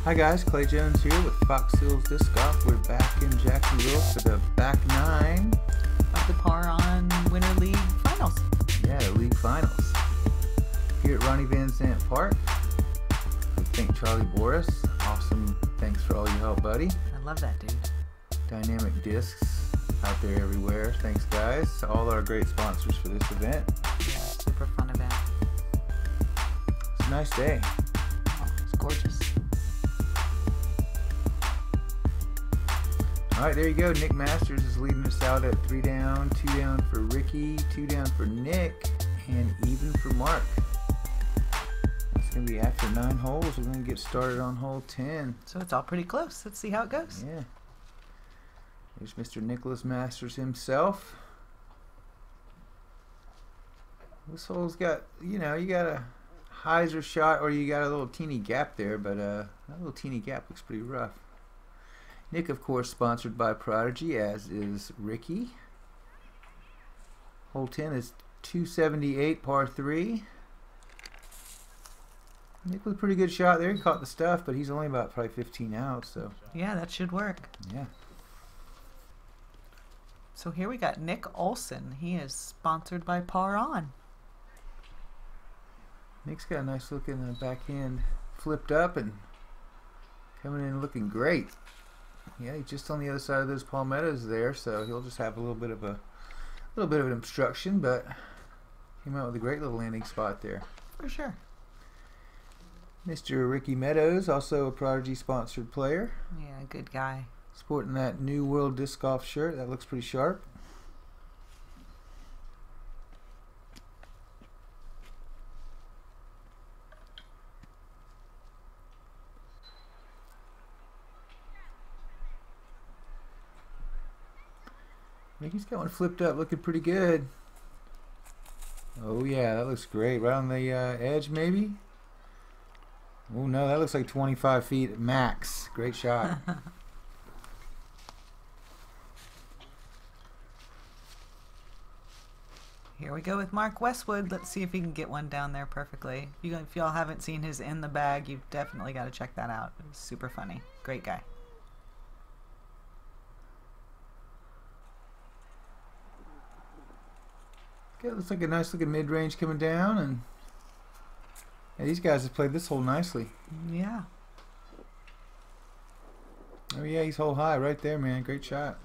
Hi guys, Clay Jones here with Fox Hills Disc Golf. We're back in Jacksonville for the back 9 of the Par On Winter League Finals. Yeah, the league finals. Here at Ronnie Van Zant Park. We thank Charlie Boris. Awesome. Thanks for all your help, buddy. I love that dude. Dynamic Discs out there everywhere. Thanks guys. All our great sponsors for this event. Yeah, super fun event. It's a nice day. Oh, it's gorgeous. Alright, there you go. Nick Masters is leading us out at 3 down, 2 down for Ricky, 2 down for Nick, and even for Mark. It's going to be after 9 holes. We're going to get started on hole 10. So it's all pretty close. Let's see how it goes. Yeah. There's Mr. Nicholas Masters himself. This hole's got, you know, you got a hyzer shot or you got a little teeny gap there, but that little teeny gap looks pretty rough. Nick, of course, sponsored by Prodigy, as is Ricky. Hole 10 is 278, par 3. Nick with a pretty good shot there. He caught the stuff, but he's only about probably 15 out, so. Yeah, that should work. Yeah. So here we got Nick Olsen. He is sponsored by Par On. Nick's got a nice looking backhand flipped up and coming in looking great. Yeah, he's just on the other side of those palmettos there, so he'll just have a little bit of an obstruction, but came out with a great little landing spot there. For sure. Mr. Ricky Meadows, also a Prodigy sponsored player. Yeah, good guy. Sporting that New World Disc Golf shirt. That looks pretty sharp. Ricky's got one flipped up, looking pretty good. Oh yeah, that looks great. Right on the edge, maybe. Oh no, that looks like 25 feet max. Great shot. Here we go with Mark Westwood. Let's see if he can get one down there perfectly. If y'all haven't seen his In the Bag, you've definitely got to check that out. It was super funny. Great guy. Okay, looks like a nice looking mid-range coming down, and yeah, these guys have played this hole nicely. Yeah. Oh yeah, he's hole high right there, man. Great shot.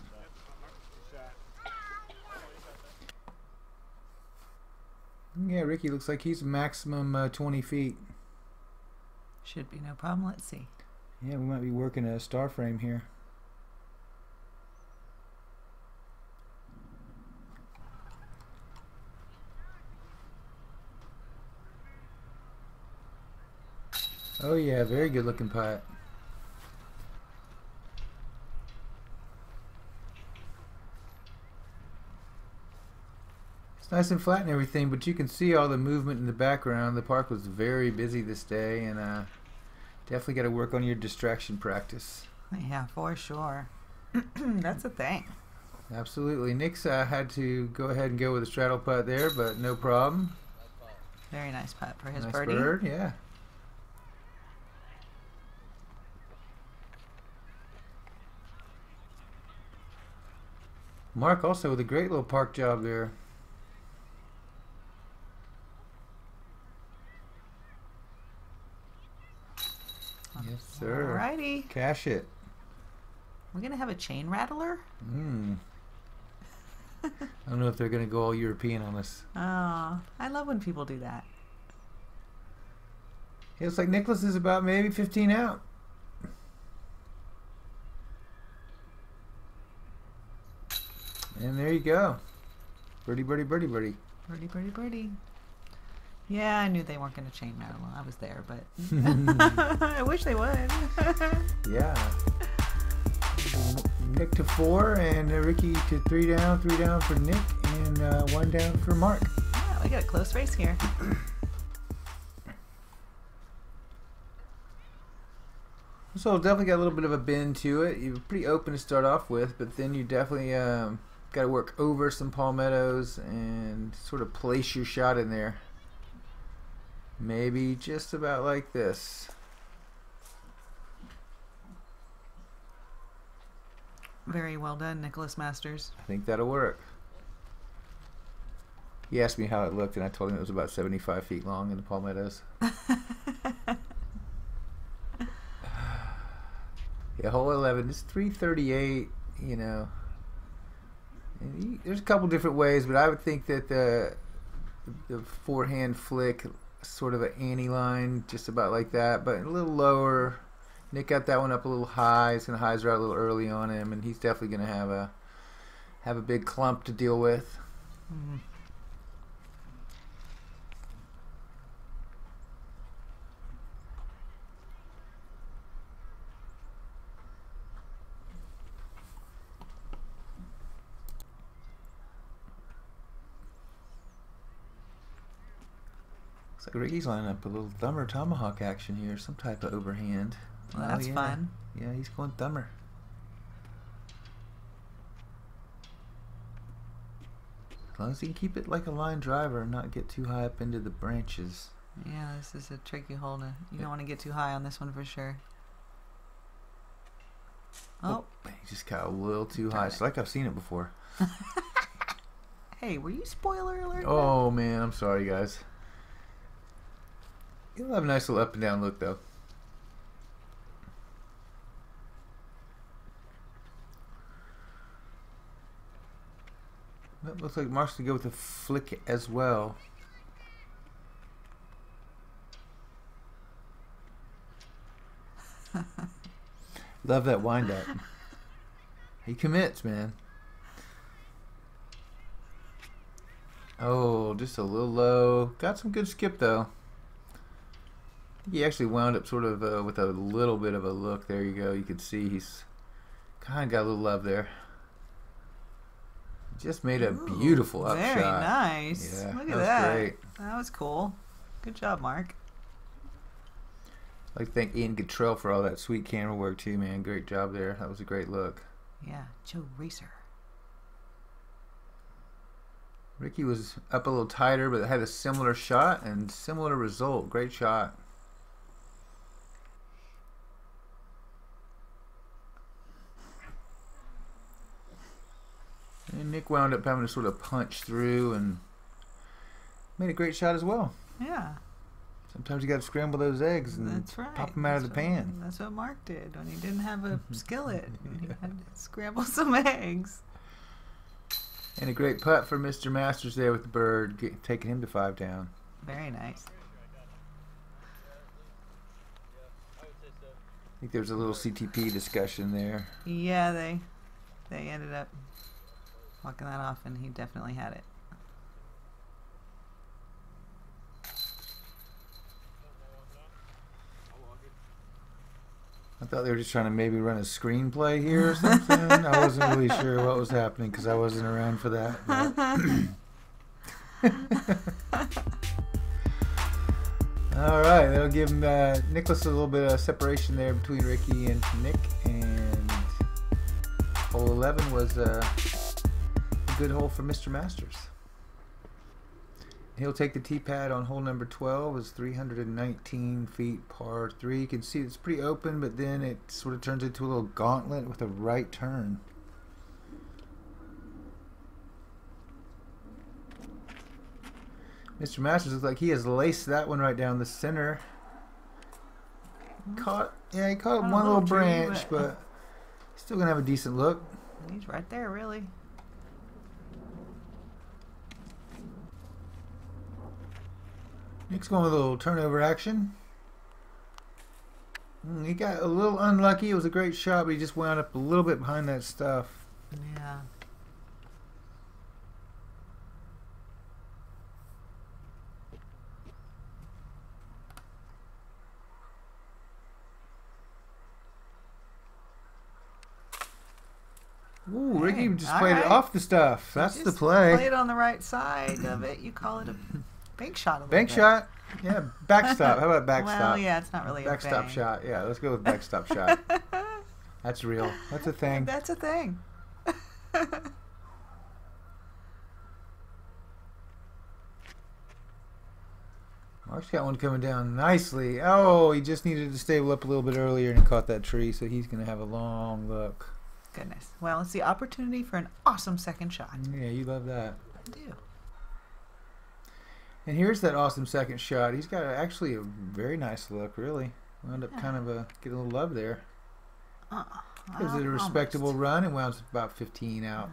Yeah, Ricky looks like he's maximum 20 feet. Should be no problem. Let's see. Yeah, we might be working a star frame here. Oh yeah, very good looking putt. It's nice and flat and everything, but you can see all the movement in the background. The park was very busy this day, and definitely got to work on your distraction practice. Yeah, for sure. That's a thing. Absolutely. Nick's had to go ahead and go with a straddle putt there, but no problem. Very nice putt for his nice birdie. Bird, yeah. Mark also with a great little park job there. Yes, sir. Alrighty. Cash it. We're going to have a chain rattler? I don't know if they're going to go all European on us. Oh, I love when people do that. It looks like Nicholas is about maybe 15 out. And there you go. Birdie, birdie, birdie, birdie. Birdie, birdie, birdie. Yeah, I knew they weren't going to chain rattle. I was there, but I wish they would. Yeah. Nick to 4 and Ricky to 3 down for Nick, and 1 down for Mark. Yeah, we got a close race here. So definitely got a little bit of a bend to it. You're pretty open to start off with, but then you definitely got to work over some palmettos and sort of place your shot in there. Maybe just about like this. Very well done, Nicholas Masters. I think that'll work. He asked me how it looked, and I told him it was about 75 feet long in the palmettos. Yeah, hole 11. It's 338. You know, and there's a couple different ways, but I would think that the forehand flick, sort of an ante line, just about like that, but a little lower. Nick got that one up a little high. It's gonna hyzer out a little early on him, and he's definitely gonna have a big clump to deal with. Mm-hmm. Looks like Ricky's lining up a little thumber tomahawk action here, some type of overhand. Well, that's fun. Yeah, he's going thumber. As long as he can keep it like a line driver and not get too high up into the branches. Yeah, this is a tricky hole. You don't want to get too high on this one for sure. Oh. He just got a little too high. It's like I've seen it before. Hey, were you spoiler alert? Oh, man, I'm sorry, guys. He'll have a nice little up and down look, though. That looks like Mark's going to go with a flick as well. Love that wind up. He commits, man. Oh, just a little low. Got some good skip, though. He actually wound up sort of with a little bit of a look. There you go. You can see he's kind of got a little love there. Just made a beautiful up very shot. Nice. Yeah, Look at that. Great. That was cool. Good job, Mark. I'd like to thank Ian Cottrell for all that sweet camera work too, man. Great job there. That was a great look. Yeah, Joe Racer. Ricky was up a little tighter, but had a similar shot and similar result. Great shot. And Nick wound up having to sort of punch through and made a great shot as well. Yeah. Sometimes you got to scramble those eggs and pop them out of the pan. That's what Mark did when he didn't have a skillet. He had to scramble some eggs. And a great putt for Mr. Masters there with the bird, taking him to 5 down. Very nice. I think there was a little CTP discussion there. Yeah, they ended up walking that off, and he definitely had it. I thought they were just trying to maybe run a screenplay here or something. I wasn't really sure what was happening because I wasn't around for that. All right, that'll give Nicholas a little bit of separation there between Ricky and Nick. And hole 11 was a good hole for Mr. Masters. He'll take the tee pad on hole number 12. It's 319 feet, par 3. You can see it's pretty open, but then it sort of turns into a little gauntlet with a right turn. Mr. Masters looks like he has laced that one right down the center. He caught one little branch, but still gonna have a decent look. He's right there, really. Nick's going with a little turnover action. He got a little unlucky. It was a great shot, but he just wound up a little bit behind that stuff. Yeah. Ooh, Ricky just played it off the stuff. That's the play. Play it on the right side of it. You call it a bank shot. Bank shot. Yeah, backstop. How about backstop? Well, yeah, it's not really backstop a shot. Yeah, let's go with backstop shot. That's real. That's a thing. That's a thing. Mark's got one coming down nicely. Oh, he just needed to stable up a little bit earlier and he caught that tree, so he's going to have a long look. Goodness. Well, it's the opportunity for an awesome second shot. Yeah, you love that. I do. And here's that awesome second shot. He's got actually a very nice look, really. Wound up kind of getting a little love there. Gives it a respectable run and wound up about 15 out.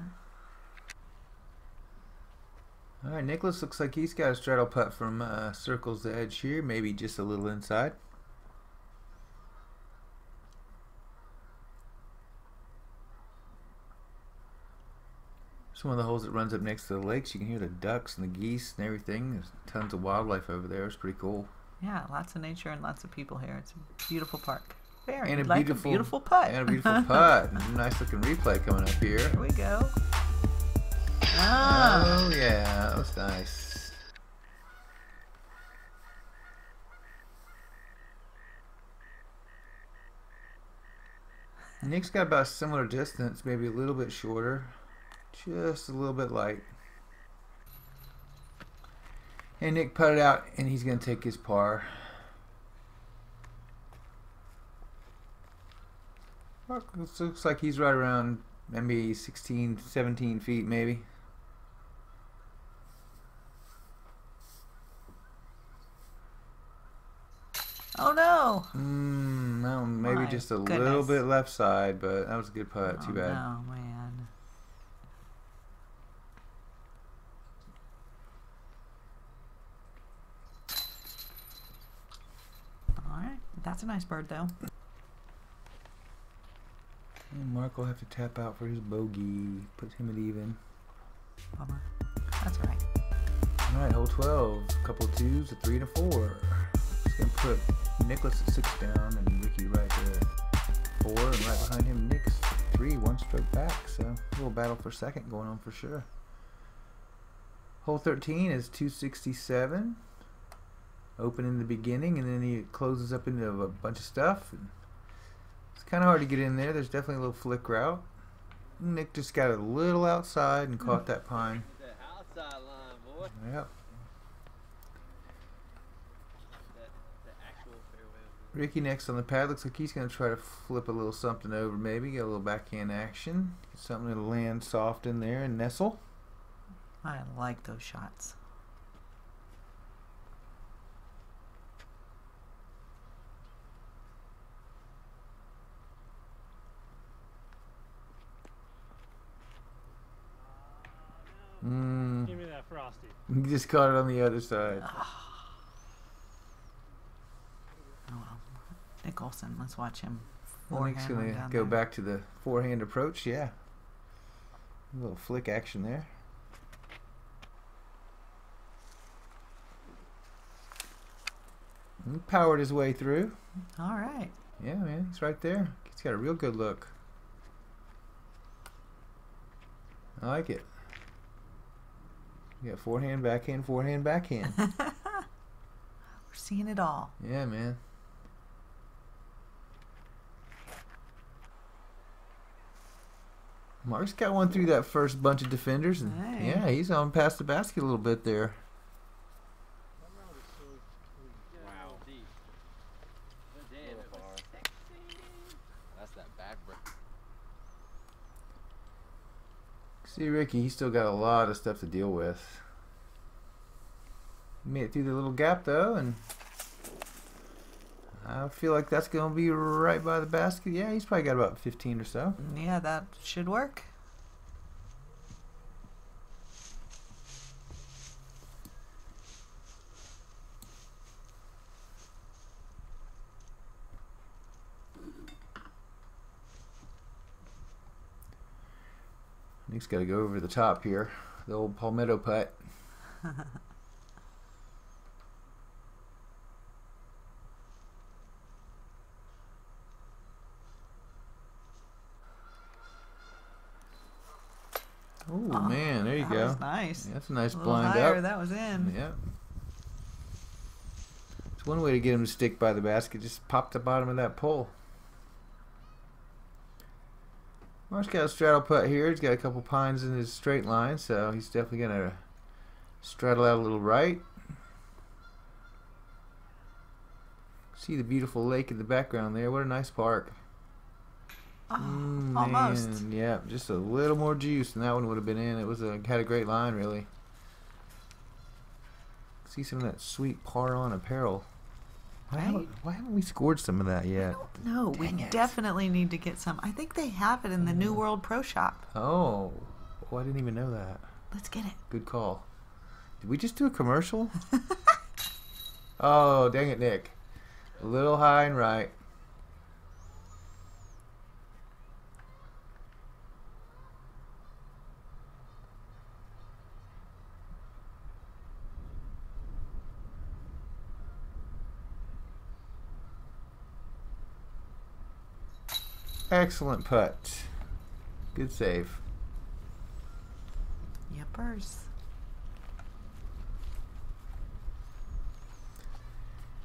All right, Nicholas looks like he's got a straddle putt from circles the edge here, maybe just a little inside. It's one of the holes that runs up next to the lakes. You can hear the ducks and the geese and everything. There's tons of wildlife over there. It's pretty cool. Yeah, lots of nature and lots of people here. It's a beautiful park. Very And a like beautiful, a beautiful putt. And a beautiful putt. Nice looking replay coming up here. Here we go. Ah. Oh yeah, that was nice. Nick's got about a similar distance, maybe a little bit shorter. Just a little bit light. And Nick putted out, and he's going to take his par. Looks like he's right around maybe 16, 17 feet maybe. Oh no! No, maybe My just a goodness. little bit left side, but that was a good putt. Too bad. Oh man. Alright, that's a nice bird though. And Mark will have to tap out for his bogey. Put him at even. Bummer. That's alright. Alright, hole 12. A couple of twos, a 3 and a 4. Just going to put Nicholas at 6 down and Ricky right there. 4, and right behind him, Nick's 3, 1 stroke back. So a little battle for second going on for sure. Hole 13 is 267. Open in the beginning, and then he closes up into a bunch of stuff. And it's kind of hard to get in there. There's definitely a little flick route. Nick just got a little outside and caught that pine. The outside line, boy. Yep. The actual fairway. Ricky next on the pad. Looks like he's going to try to flip a little something over maybe. Get a little backhand action. Get something that'll land soft in there and nestle. I like those shots. Give me that frosty. He just caught it on the other side. Oh well. Nick Olsen, let's watch him. Nick's Forehand going one to down go there. back to the forehand approach. Yeah. A little flick action there. He powered his way through. Alright. Yeah, man, he's right there. He's got a real good look. I like it. You got forehand, backhand, forehand, backhand. We're seeing it all. Yeah, man. Mark's got one through that first bunch of defenders, and Hey. yeah, he's on past the basket a little bit there. Wow. Deep. Damn, it was sexy. That's that back break. See, Ricky, he's still got a lot of stuff to deal with. He made it through the little gap, though, and I feel like that's going to be right by the basket. Yeah, he's probably got about 15 or so. Yeah, that should work. Nick's got to go over the top here. The old palmetto putt. Oh, man, there you That go. was nice. Yeah, that's a nice A little blind higher, up. that was in. Yeah. It's one way to get him to stick by the basket. Just pop the bottom of that pole. Mark's got a straddle putt here. He's got a couple pines in his straight line, so he's definitely going to straddle out a little right. See the beautiful lake in the background there. What a nice park. Oh, almost. Man, yeah, just a little more juice and that one would have been in. It was had a great line, really. See some of that sweet par on apparel. Why haven't we scored some of that yet? No, we definitely need to get some. I think they have it in the New World Pro Shop. Oh, I didn't even know that. Let's get it. Good call. Did we just do a commercial? Oh, dang it, Nick. A little high and right. Excellent putt. Good save. Yepers.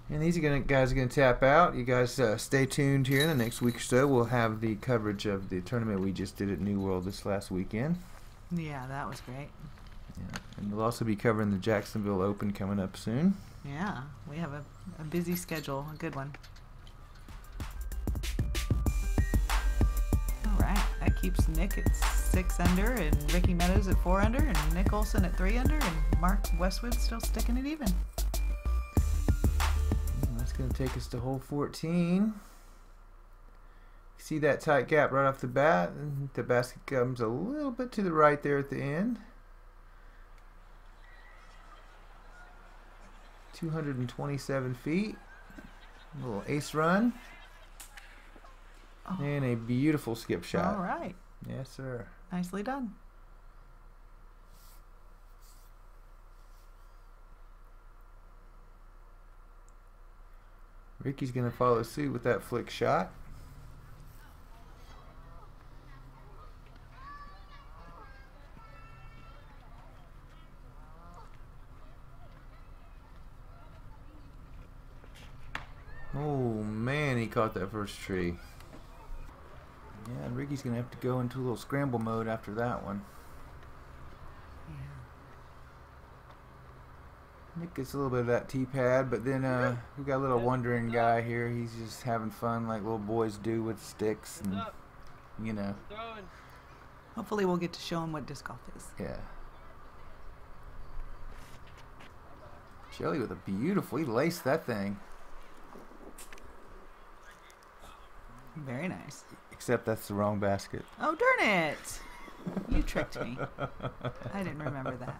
And these guys are going to tap out. You guys stay tuned here. In the next week or so, we'll have the coverage of the tournament we just did at New World this last weekend. Yeah, that was great. Yeah. And we'll also be covering the Jacksonville Open coming up soon. Yeah, we have a busy schedule, a good one. All right, that keeps Nick at 6 under and Ricky Meadows at 4 under and Nick Olsen at 3 under and Mark Westwood still sticking it even. That's going to take us to hole 14. See that tight gap right off the bat, and the basket comes a little bit to the right there at the end. 227 feet. A little ace run. Oh. And a beautiful skip shot. All right. Yes, sir. Nicely done. Ricky's going to follow suit with that flick shot. Oh man, he caught that first tree. Yeah, and Ricky's going to have to go into a little scramble mode after that one. Nick gets a little bit of that tee pad, but then we got a little wandering guy here. He's just having fun like little boys do with sticks, and you know. Hopefully we'll get to show him what disc golf is. Yeah. Shelly with a beautiful, he laced that thing. Very nice. Except that's the wrong basket. Oh, darn it. You tricked me. I didn't remember that.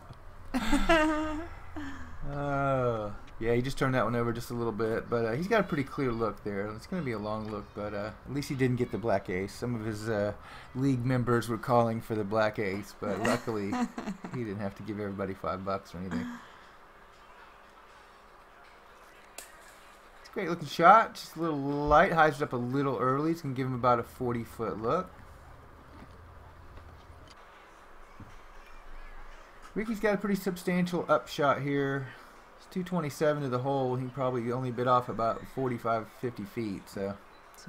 Yeah, he just turned that one over just a little bit, but he's got a pretty clear look there. It's going to be a long look, but at least he didn't get the black ace. Some of his league members were calling for the black ace, but luckily he didn't have to give everybody $5 or anything. It's a great looking shot, just a little light, hides it up a little early. It's going to give him about a 40-foot look. Ricky's got a pretty substantial upshot here. It's 227 to the hole. He probably only bit off about 45, 50 feet. So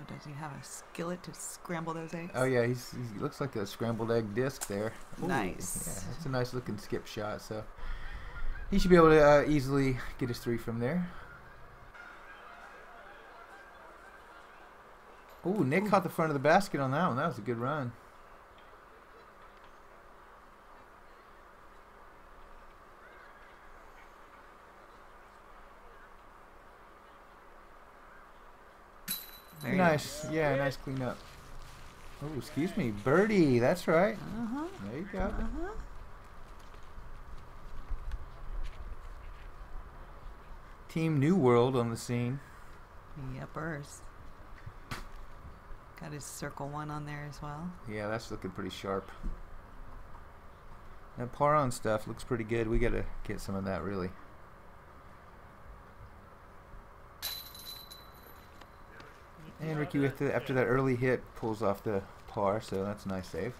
does he have a skillet to scramble those eggs? Oh yeah, he looks like a scrambled egg disc there. Ooh, nice. Yeah, that's a nice looking skip shot. So he should be able to easily get his 3 from there. Oh, Nick caught the front of the basket on that one. That was a good run. Very nice. Yeah, nice cleanup. Oh, excuse me. Birdie. That's right. Uh-huh. There you go. Uh-huh. Team New World on the scene. Yepers. Got his circle 1 on there as well. Yeah, that's looking pretty sharp. That par on stuff looks pretty good. We got to get some of that, really. And Ricky, after that early hit, pulls off the par, so that's a nice save.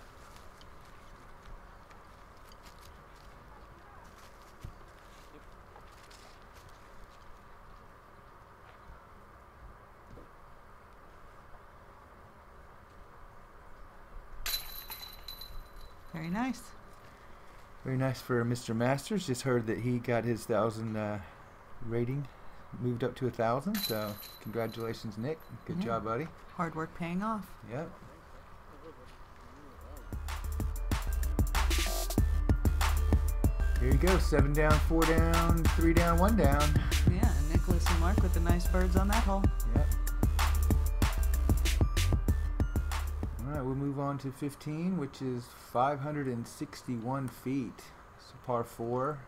Very nice. Very nice for Mr. Masters. Just heard that he got his 1,000 rating moved up to 1,000. So congratulations, Nick. Good job, buddy. Hard work paying off. Yep. Here you go. 7 down, 4 down, 3 down, 1 down. Yeah, and Nicholas and Mark with the nice birds on that hole. Yep. Alright, we'll move on to 15, which is 561 feet. It's a par 4.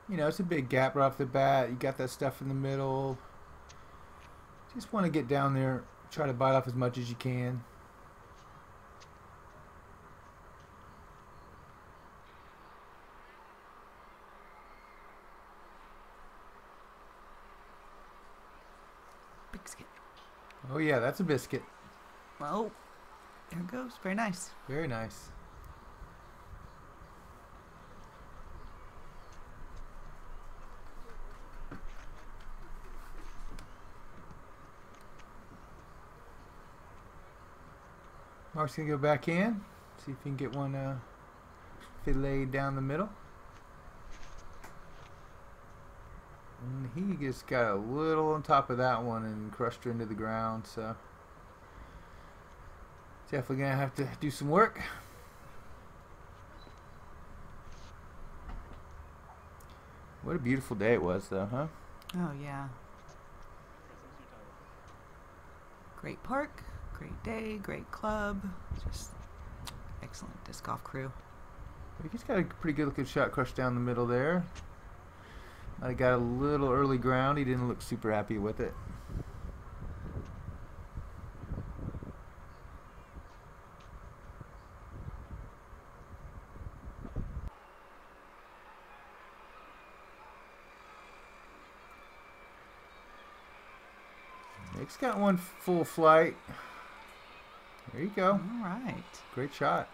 You know, it's a big gap right off the bat. You got that stuff in the middle. Just want to get down there, try to bite off as much as you can. Biscuit. Oh yeah, that's a biscuit. Well, there it goes. Very nice. Very nice. Mark's gonna go back in, see if he can get one filleted down the middle. And he just got a little on top of that one and crushed her into the ground, so definitely gonna have to do some work. What a beautiful day it was though, huh? Oh, yeah. Great park, great day, great club. Just excellent disc golf crew. He's got a pretty good looking shot crushed down the middle there. I got a little early ground. He didn't look super happy with it. Nick's got one full flight. There you go. All right. Great shot.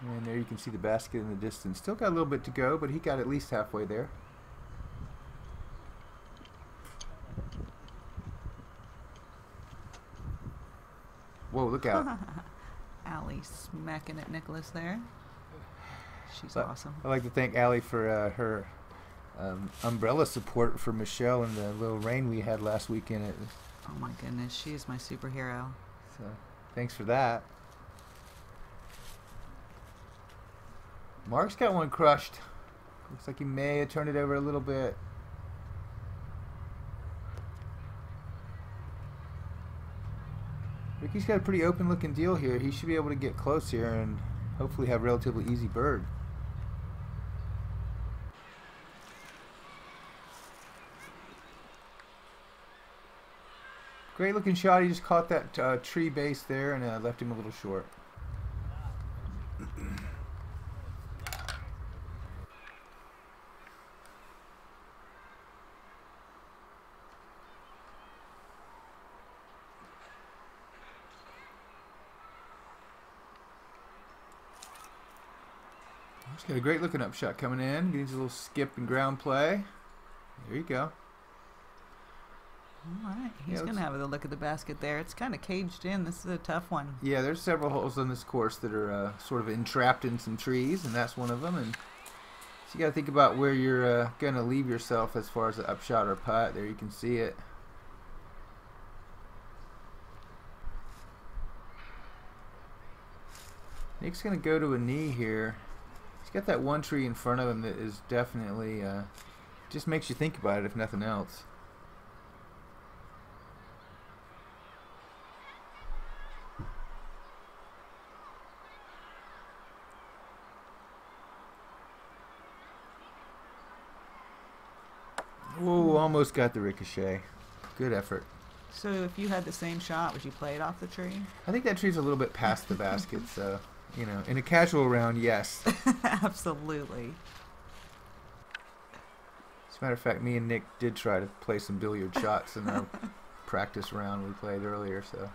And there you can see the basket in the distance. Still got a little bit to go, but he got at least halfway there. Whoa, look out. Allie smacking at Nicholas there. She's But awesome. I'd like to thank Allie for her umbrella support for Michelle and the little rain we had last weekend. Oh my goodness, she is my superhero. So thanks for that. Mark's got one crushed. Looks like he may have turned it over a little bit. Ricky's got a pretty open looking deal here. He should be able to get close here and hopefully have a relatively easy bird. Great looking shot. He just caught that tree base there and left him a little short. He's got a great looking up shot coming in. Needs a little skip and ground play. There you go. All right, he's Yeah, going to have a look at the basket there. It's kind of caged in. This is a tough one. Yeah, there's several holes on this course that are sort of entrapped in some trees, and that's one of them. And so you got to think about where you're going to leave yourself as far as the upshot or putt. There you can see it. Nick's going to go to a knee here. He's got that one tree in front of him that is definitely just makes you think about it, if nothing else. Whoa, almost got the ricochet. Good effort. So if you had the same shot, would you play it off the tree? I think that tree's a little bit past the basket, so, you know, in a casual round, yes. Absolutely. As a matter of fact, me and Nick did try to play some billiard shots in our practice round we played earlier, so.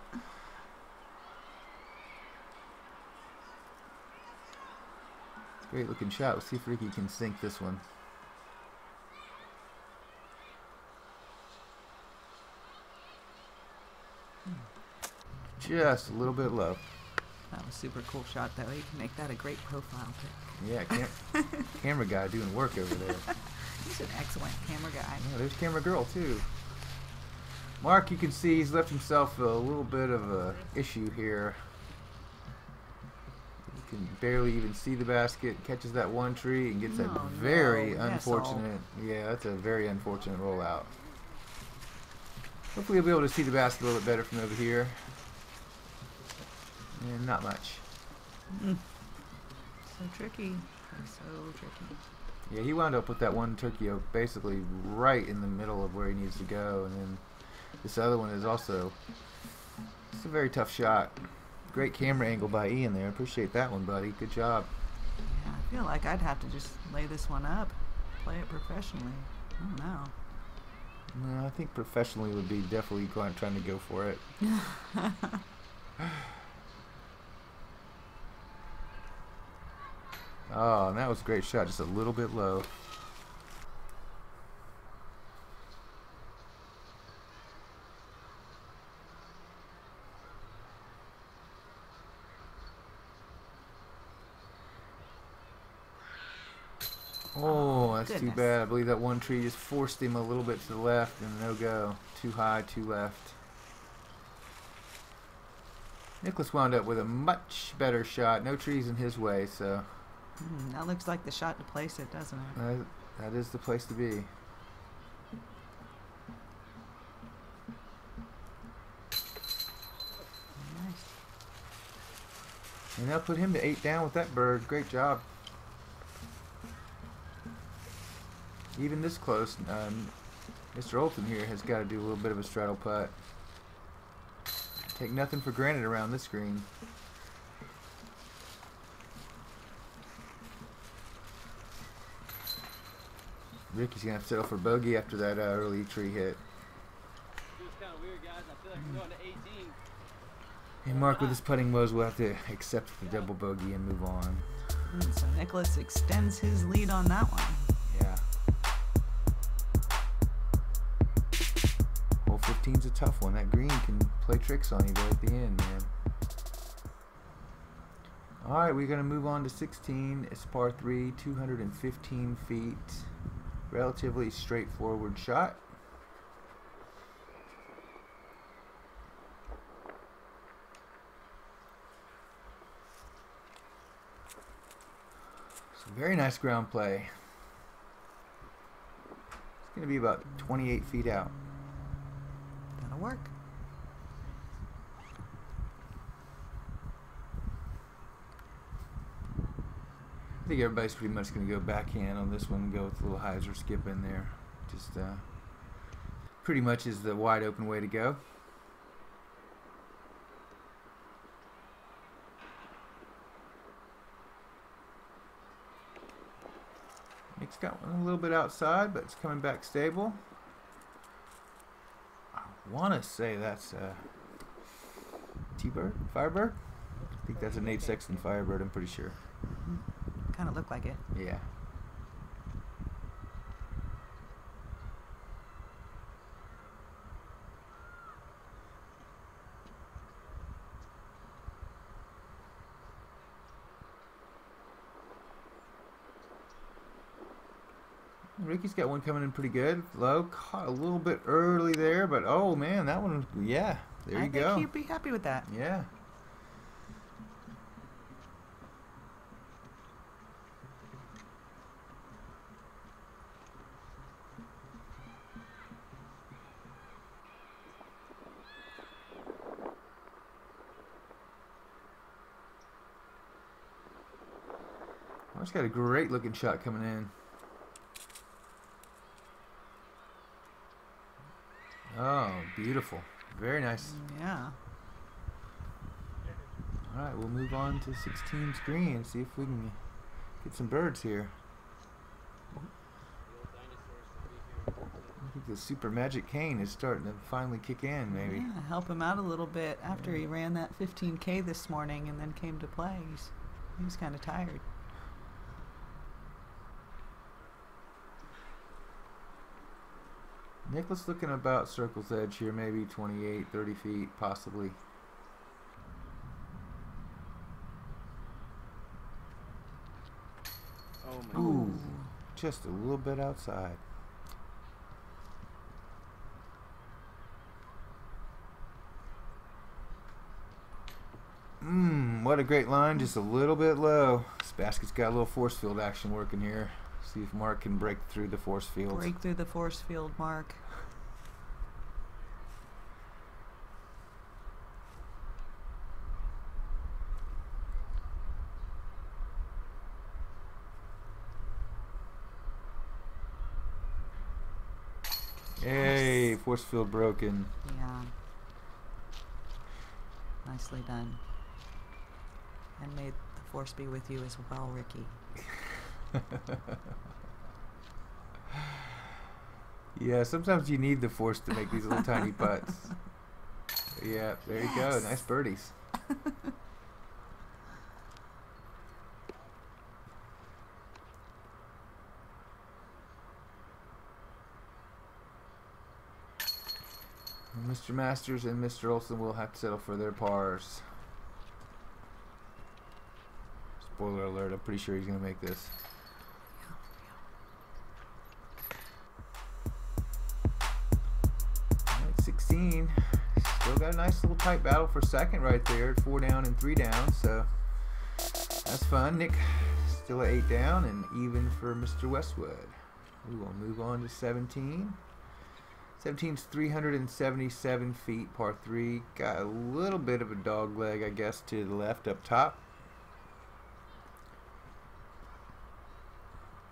Great looking shot. Let's see if Ricky can sink this one. Just a little bit low. That was a super cool shot, though. You can make that a great profile pic. Yeah, camera guy doing work over there. He's an excellent camera guy. Yeah, there's camera girl too. Mark, you can see he's left himself a little bit of a issue here. You can barely even see the basket. Catches that one tree and gets a Oh, very no. unfortunate. Yeah, that's a very unfortunate rollout. Hopefully, you'll be able to see the basket a little bit better from over here. And not much. So tricky. So tricky. Yeah, he wound up with that one turkey oak basically right in the middle of where he needs to go, and then this other one is also. It's a very tough shot. Great camera angle by Ian there. Appreciate that one, buddy. Good job. Yeah, I feel like I'd have to just lay this one up, play it professionally. I don't know. No, I think professionally would be definitely trying to go for it. Oh, and that was a great shot. Just a little bit low. Oh, that's too Goodness. bad. I believe that one tree just forced him a little bit to the left and no go. Too high, too left. Nicholas wound up with a much better shot. No trees in his way, so That looks like the shot to place it, doesn't it? that is the place to be. Nice. And that'll put him to 8 down with that bird. Great job. Even this close, Mr. Olsen here has got to do a little bit of a straddle putt. Take nothing for granted around this green. Ricky's going to have to settle for bogey after that early tree hit. It was kind of weird, guys. I feel like we're going to 18. And Mark with his putting woes will have to accept the double bogey and move on. So Nicholas extends his lead on that one. Yeah. Hole 15's a tough one. That green can play tricks on you there at the end, man. Alright, we're going to move on to 16. It's par 3, 215 feet. Relatively straightforward shot. So very nice ground play. It's going to be about 28 feet out. That'll work. I think everybody's pretty much going to go backhand on this one and go with a little hyzer skip in there. Just pretty much is the wide open way to go. Nick's got one a little bit outside, but it's coming back stable. I want to say that's T-Bird? Firebird? I think that's a Nate Sexton Firebird, I'm pretty sure. Kind of look like it. Yeah. Ricky's got one coming in pretty good. Low, caught a little bit early there, but oh man, that one, yeah, there you go. I think he'd be happy with that. Yeah. He's got a great looking shot coming in. Oh, beautiful. Very nice. Yeah. Alright, we'll move on to 16's green and see if we can get some birds here. I think the super magic cane is starting to finally kick in, maybe. Yeah, help him out a little bit after he ran that 15K this morning and then came to play. He was kind of tired. Nicholas looking about circle's edge here, maybe 28, 30 feet, possibly. Oh my Ooh, just a little bit outside. what a great line, just a little bit low. This basket's got a little force field action working here. See if Mark can break through the force field. Break through the force field, Mark. Hey, force field broken. Yeah. Nicely done. And may the force be with you as well, Ricky. Yeah, sometimes you need the force to make these little tiny putts. Yeah, there you go. Nice birdies. Mr. Masters and Mr. Olsen will have to settle for their pars. Spoiler alert, I'm pretty sure he's going to make this. Alright, 16. Still got a nice little tight battle for second right there. 4 down and 3 down, so that's fun. Nick still at 8 down and even for Mr. Westwood. We will move on to 17. 17's 377 feet, par 3. Got a little bit of a dog leg, I guess, to the left up top.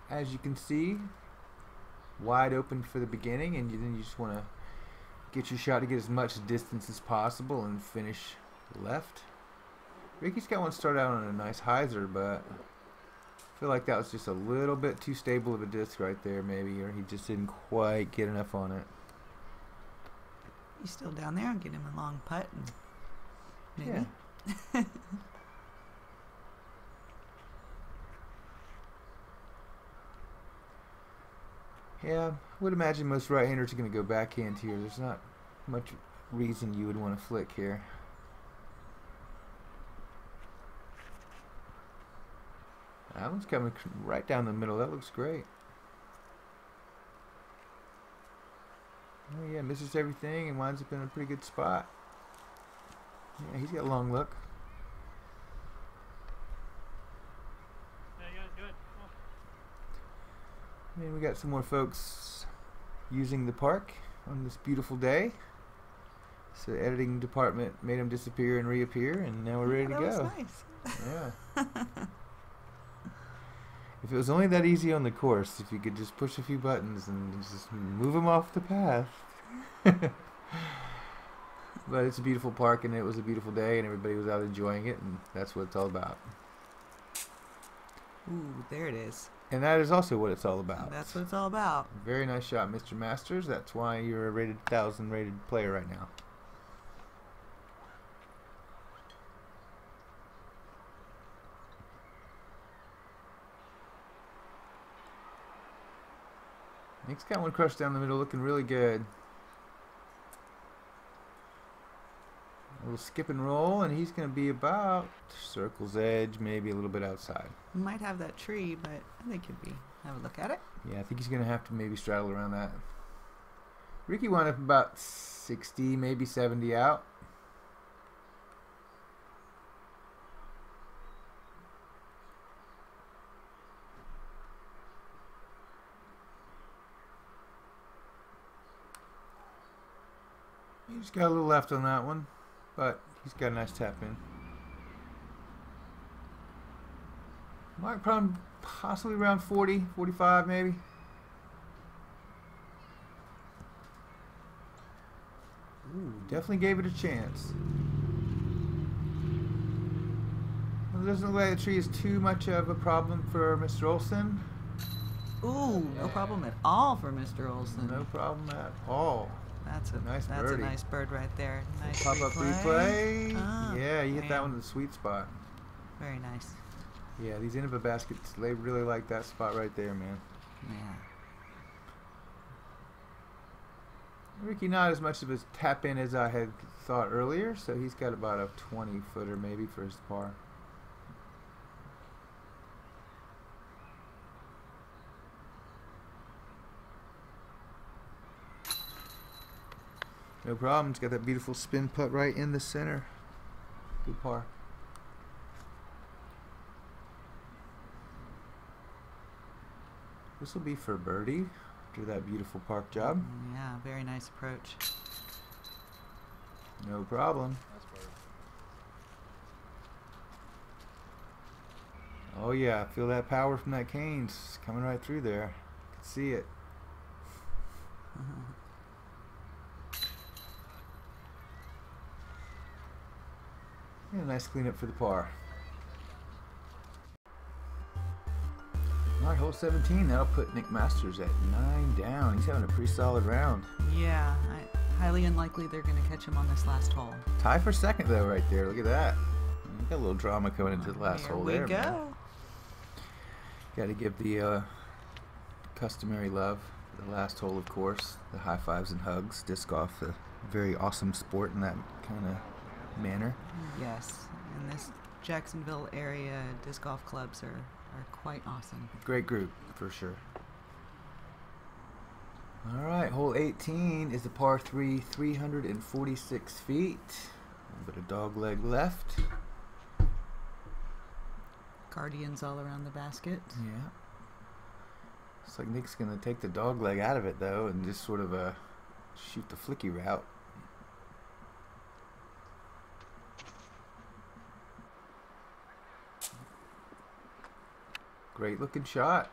As you can see, wide open for the beginning, and then you just want to get your shot to get as much distance as possible and finish left. Ricky's got one start out on a nice hyzer, but I feel like that was just a little bit too stable of a disc right there, maybe, or he just didn't quite get enough on it. He's still down there. I'll get him a long putt. And maybe. Yeah. Yeah, I would imagine most right-handers are going to go backhand here. There's not much reason you would want to flick here. That one's coming right down the middle. That looks great. Oh yeah, misses everything and winds up in a pretty good spot. Yeah, he's got a long look. Yeah, you guys good. Cool. And we got some more folks using the park on this beautiful day. So the editing department made them disappear and reappear, and now we're ready to go. That was nice. Yeah. If it was only that easy on the course, if you could just push a few buttons and just move them off the path. But it's a beautiful park, and it was a beautiful day, and everybody was out enjoying it, and that's what it's all about. Ooh, there it is. And that is also what it's all about. That's what it's all about. Very nice shot, Mr. Masters. That's why you're a rated 1,000 rated player right now. Nick's got one crushed down the middle, looking really good. A little skip and roll, and he's going to be about circle's edge, maybe a little bit outside. We might have that tree, but I think you'd be have a look at it. Yeah, I think he's going to have to maybe straddle around that. Ricky wound up about 60, maybe 70 out. He's got a little left on that one, but he's got a nice tap in. Mark probably possibly around 40, 45 maybe. Ooh, definitely gave it a chance. Well, it doesn't look like the tree is too much of a problem for Mr. Olsen. Ooh, no problem at all for Mr. Olsen. No problem at all. That's a Nice that's birdie. a nice bird right there. Nice Pop up replay. Ah, Yeah, you hit that man. one in the sweet spot. Very nice. Yeah, these Innova baskets, they really like that spot right there, man. Yeah. Ricky not as much of a tap in as I had thought earlier, so he's got about a 20 footer maybe for his par. No problem. It's got that beautiful spin putt right in the center. Good par. This will be for birdie after that beautiful park job. Yeah, very nice approach. No problem. That's bird. Oh yeah, feel that power from that cane. It's coming right through there. I can see it. Yeah, nice cleanup for the par. Alright, hole 17. That'll put Nick Masters at 9 down. He's having a pretty solid round. Yeah, highly unlikely they're going to catch him on this last hole. Tie for second though, right there. Look at that. You got a little drama coming into the last hole there. Here we go. Got to give the customary love for the last hole, of course. The high fives and hugs. Disc golf, a very awesome sport in that kind of manner. Yes, in this Jacksonville area, disc golf clubs are quite awesome. Great group, for sure. Alright, hole 18 is a par 3, 346 feet. A little bit of dog leg left. Guardians all around the basket. Yeah. Looks like Nick's going to take the dog leg out of it, though, and just sort of shoot the flicky route. Great looking shot.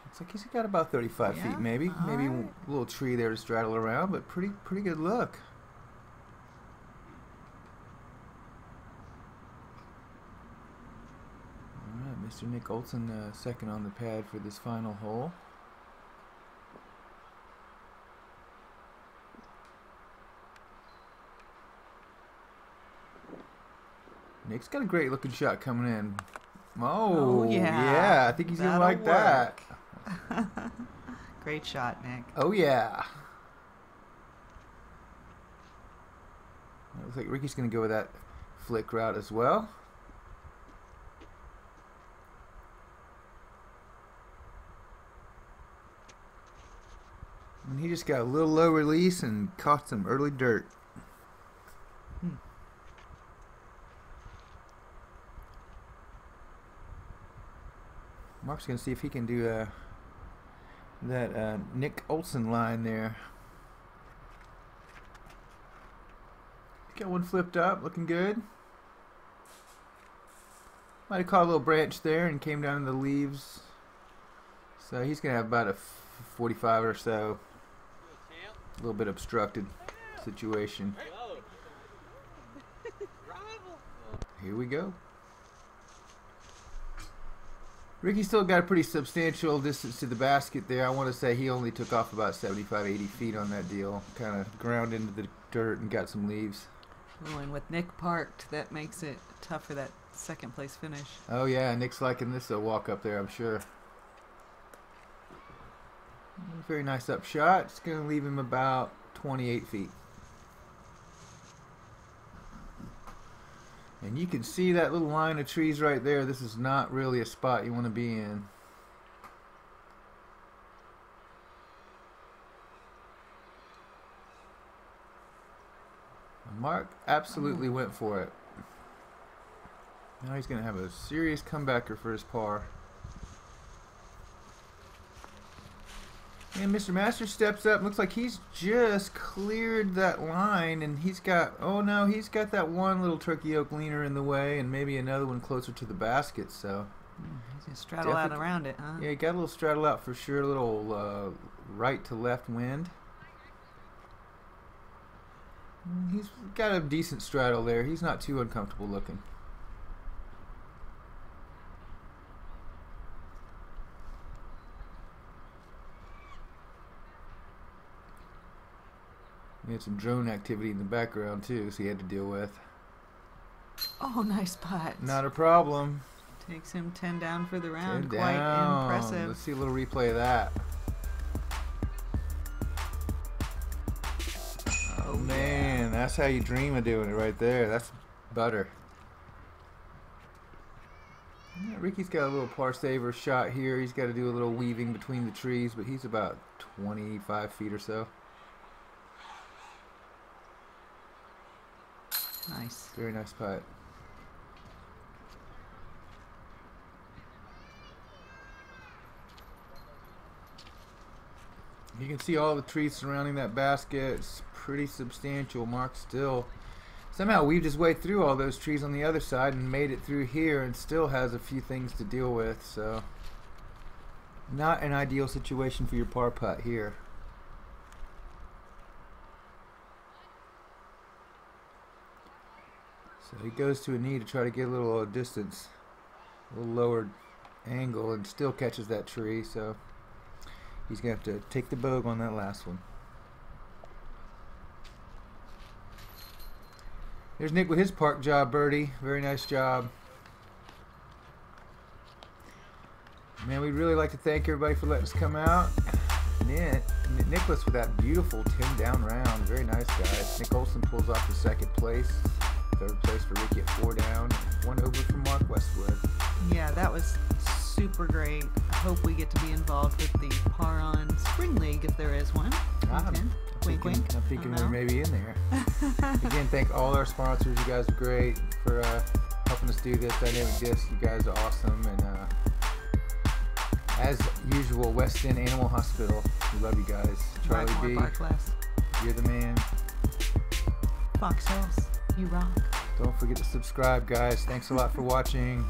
Looks like he's got about 35 Yeah, feet, maybe. all Maybe right. a little tree there to straddle around, but pretty good look. All right, Mr. Nick Olsen, second on the pad for this final hole. Nick's got a great looking shot coming in. Oh, yeah. I think he's going to like that. Great shot, Nick. Oh, yeah. It looks like Ricky's going to go with that flick route as well. And he just got a little low release and caught some early dirt. Mark's going to see if he can do that Nick Olsen line there. Got one flipped up, looking good. Might have caught a little branch there and came down in the leaves. So he's going to have about a 45 or so. A little bit obstructed situation. Here we go. Ricky still got a pretty substantial distance to the basket there. I want to say he only took off about 75, 80 feet on that deal. Kind of ground into the dirt and got some leaves. Oh, and with Nick parked, that makes it tough for that second place finish. Oh yeah, Nick's liking this walk up there, I'm sure. Very nice up shot. It's going to leave him about 28 feet. And you can see that little line of trees right there. This is not really a spot you want to be in. Mark absolutely went for it. Now he's going to have a serious comebacker for his par. And Mr. Masters steps up. Looks like he's just cleared that line, and he's got, oh no, he's got that one little turkey oak leaner in the way, and maybe another one closer to the basket. So He's gonna straddle out around it, huh? yeah, he got a little straddle out for sure. A little right to left wind. He's got a decent straddle there. He's not too uncomfortable looking. We had some drone activity in the background too, so he had to deal with. Oh, nice putt. Not a problem. Takes him 10 down for the round. 10 Quite down. impressive. Let's see a little replay of that. Oh man, that's how you dream of doing it right there. That's butter. Yeah, Ricky's got a little par saver shot here. He's got to do a little weaving between the trees, but he's about 25 feet or so. Nice. Very nice putt. You can see all the trees surrounding that basket. It's pretty substantial. Mark still somehow weaved his way through all those trees on the other side and made it through here, and still has a few things to deal with. So not an ideal situation for your par putt here. So he goes to a knee to try to get a little distance, a little lower angle, and still catches that tree. So he's going to have to take the bogue on that last one. There's Nick with his park job birdie. Very nice job. Man, we'd really like to thank everybody for letting us come out. Nicholas with that beautiful 10 down round. Very nice, guys. Nick Olsen pulls off the second place. Third place for Ricky at 4 down. 1 over from Mark Westwood. Yeah, that was super great. I hope we get to be involved with the Par on Spring League if there is one. Wink, wink. I'm thinking we're maybe in there. Again, thank all our sponsors. You guys are great for helping us do this. Dynamic Disc, you guys are awesome. And as usual, West End Animal Hospital. We love you guys. Charlie B, you're the man. Fox Hills, you rock. Don't forget to subscribe, guys. Thanks a lot for watching.